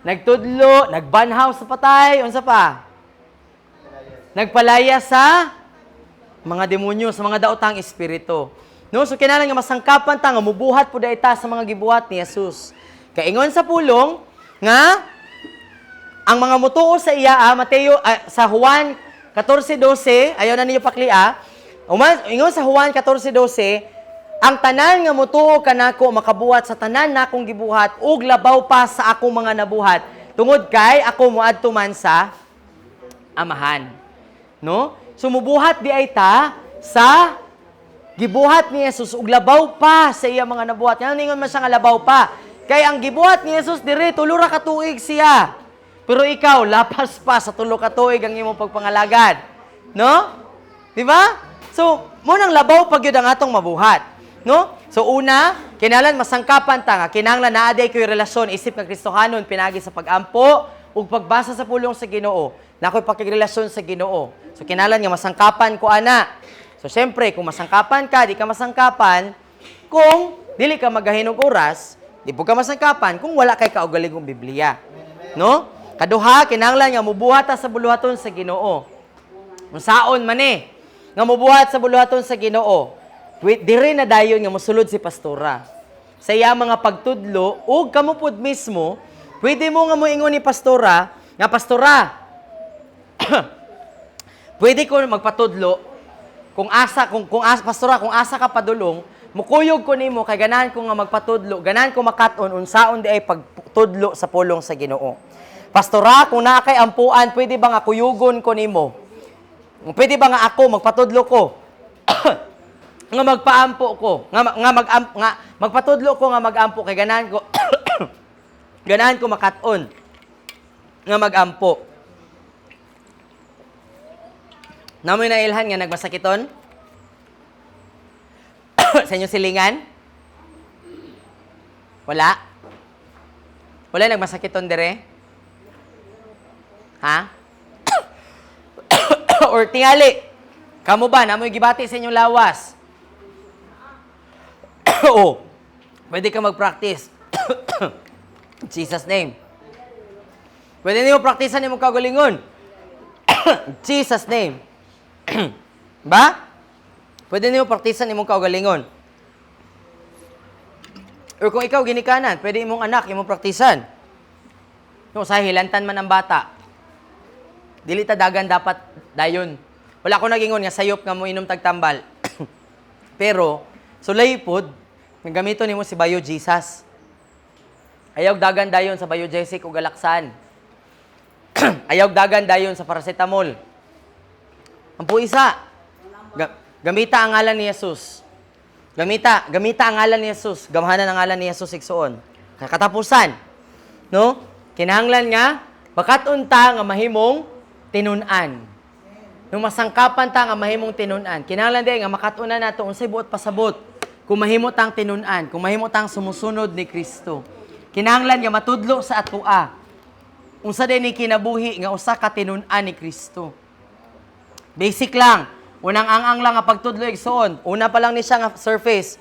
[SPEAKER 1] Nagtudlo, nagbanhaw sa patay, unsa pa? Nagpalaya sa mga demonyo, sa mga daotang espiritu. No, so kinahanglan nga masangkapan ta nga mubuhat pud ita sa mga gibuhat ni Jesus. Kaingon sa pulong nga ang mga mutuo sa iya Mateo sa Juan 14:12 ayaw na ninyo paklia. Ingon sa Juan 14:12 ang tanan nga mutuo kanako makabuhat sa tanan nakong gibuhat ug labaw pa sa akong mga nabuhat tungod kay ako moadto man sa Amahan. No? Sumubuhat di ay ta sa gibuhat ni Jesus ug labaw pa sa iya mga nabuhat. Yan ningon man siya nga labaw pa. Kay ang gibuhat ni Jesus dire tulo ra ka tuig siya. Pero ikaw lapas pa sa tulo ka tuig ang imong pagpangalagad. No? Di ba? So, mo nang labaw pag yun ang atong mabuhat. No? So una, kinahanglan masangkapan ta nga kinahanglan naa day koy relasyon isip nga Kristohanon pinagi sa pag-ampo ug pagbasa sa pulong sa Ginoo. Nakoy pakigrelasyon sa Ginoo. So kinahanglan nga masangkapan ko ana. So syempre kung masangkapan ka, di ka masangkapan kung dili ka magahinog oras, di po ka masangkapan kung wala kay kaugalingong Biblia. No? Kaduha, kinahanglan nga mubuhat ta sa buluhaton sa Ginoo. Unsaon man nga mubuhat sa buluhaton sa Ginoo. Diri na dayon nga mosulod si pastora. Sa iya mga pagtudlo ug kamo pud mismo, pwede mo nga moingon ni pastora, nga pastora, pwede ko magpatudlo kung asa pastora kung asa ka padulong mukuyog ko nimo kay ganahan ko nga magpatudlo ganahan ko makat-on unsaon di ay pagtudlo sa pulong sa Ginoo. Pastora, kung naa kay ampuan pwede ba nga kuyugon ko nimo? Pwede ba nga ako magpatudlo ko? nga magpaampo ko nga magpatudlo ko nga magampo kay ganahan ko ganahan ko makat-on nga magampo. Namoy na ilhan nga nagmasakiton? Sa inyong silingan? Wala? Wala nagmasakiton dire? Ha? Or tingali? Kamo ba? Namoy gibati sa inyong lawas? Oo. Pwede ka mag-practice. In Jesus' name. Pwede niyo praktisan niyo kagalingon. In Jesus' name. Ba? Pwede niyo praktisan imong kaugalingon. O kung ikaw ginikanan, pwede imong anak imong praktisan. No, sa hilantan man ang bata. Dili ta dagan dapat dayon. Wala ko nagingon nga sayop nga mo inom tagtambal. Pero sulay pod nga gamiton nimo si Bayo Jesus. Ayaw dagan dayon sa Bayo Jessic ug galaksan. Ayaw dagan dayon sa paracetamol. Ampo isa. Gamita ang ngalan ni Jesus. Gamita ang ngalan ni Jesus. Gamhanan ang ngalan ni Jesus igsuon. Katapusan. No? Kinahanglan nga bakaton ta nga mahimong tinun-an. Nung masangkapan ta nga mahimong tinun-an. Kinahanglan di nga makatunan nato unsay buot pasabot. Kung mahimo tang tinun-an, kung mahimo tang sumusunod ni Kristo. Kinahanglan nga matudlo sa atoa. Unsa din ni kinabuhi nga usa ka tinun-an ni Kristo. Basic lang. Unang ang lang nga pagtudlo igsoon. Una pa lang ni siya nga surface.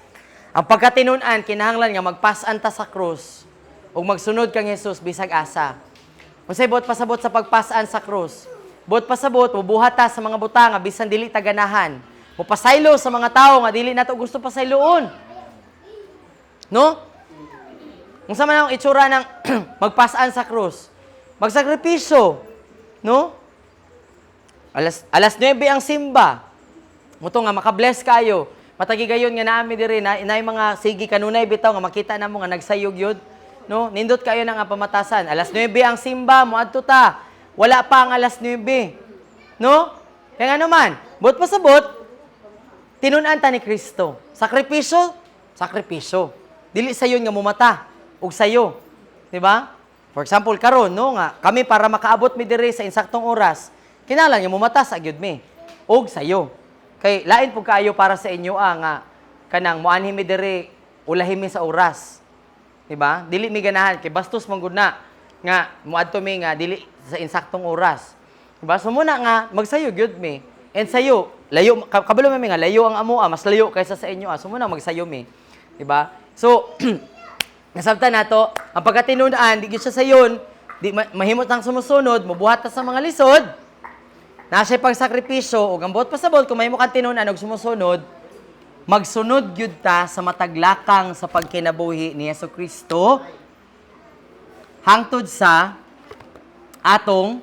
[SPEAKER 1] Ang pagkatinunan, kinahanglan nga magpasan ta sa krus ug magsunod kang Jesus bisag asa. Unsay buot pasabot sa pagpasan sa krus? Buot pasabot, mubuhat ta sa mga butang nga bisan dili ta ganahan. Mupasaylo sa mga tao nga dili nato gusto pasayloon. No? Unsa man ang itsura ng magpasan sa krus? Magsakripisyo, no? Alas 9 ang simba. Muto nga makabless kayo. Matagi gayon nga naami diri na inay mga sige kanunay bitaw nga makita namo nga nagsayog yun. No? Nindot kayo na nga pamatasan. Alas 9 ang simba, moadto ta. Wala pa ang alas 9. No? Kaya nga naman, buot pasabot, tinunan ta ni Kristo. Sakripisyo, sakripisyo. Dili sayon nga mumata ug sayo. Di ba? For example, karon no nga kami para makaabot mi diri sa insaktong oras, kinahanglan nga mumata sa gyud mi ug sayo. Kay lain pug kaayo para sa inyo nga kanang muanhi mi diri ulahi mi sa oras. Di ba? Dili mi ganahan kay bastos man gud na nga muadto mi nga dili sa insaktong oras. Di ba? So muna nga magsayo gyud mi. And sayo, layo kabalo mi nga layo ang amo mas layo kaysa sa inyo. So muna magsayo mi. Di ba? So nasabtan nato ang pagkatinunan di gyud siya sayon, di mahimot ang sumusunod, mubuhat ta sa mga lisod. Nasa pang sakripisyo ug ang buot pasabot kung mahimo kang tinunan og sumusunod, magsunod gyud ta sa mataglakang sa pagkinabuhi ni Jesucristo hangtod sa atong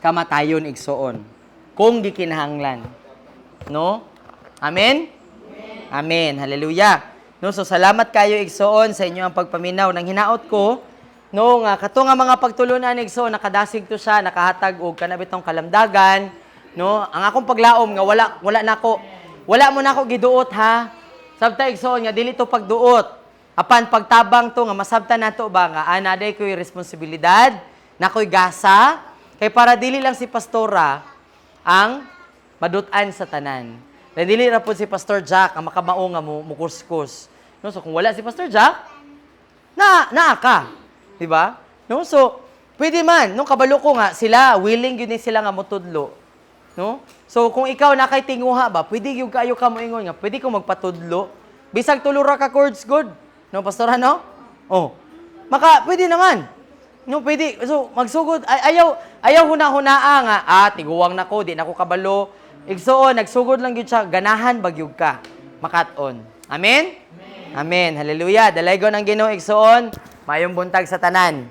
[SPEAKER 1] kamatayon igsoon kung gikinahanglan. No? Amen? Amen. Hallelujah. No, so salamat kayo igsoon sa inyo ang pagpaminaw ng hinaot ko. No, nga kato nga mga pagtulunan igsoon nakadasig to siya, nakahatag og kanabitong kalamdagan. No, ang akong paglaom nga wala mo nako giduot ha. Sabta igsoon nga dili to pagduot. Apan pagtabang to nga masabtan nato ba nga anaday ko'y responsibilidad, nako'y gasa kay para dili lang si pastora ang madutan sa tanan. Dahil dili ra pud si Pastor Jack ang makamao nga mukuskus. No, so kung wala si Pastor Jack, naa ka. Di ba? No, so pwede man, no kabalo ko nga sila willing gyud ni sila nga motudlo. No? So kung ikaw na kay tinguha ba, pwede gyud kayo ka moingon nga, pwede ko magpatudlo. Bisag tulo ra ka chords good. No, pastor no? Oh. Pwede naman. No, pwede. So magsugod ayaw huna-hunaa nga, tiguwang nako, di nako kabalo. Igsoon, nagsugod lang gyud siya, ganahan bagyog ka. Makat-on. Amen? Amen. Hallelujah. Dalaygon ang Ginoo igsoon, mayong buntag sa tanan.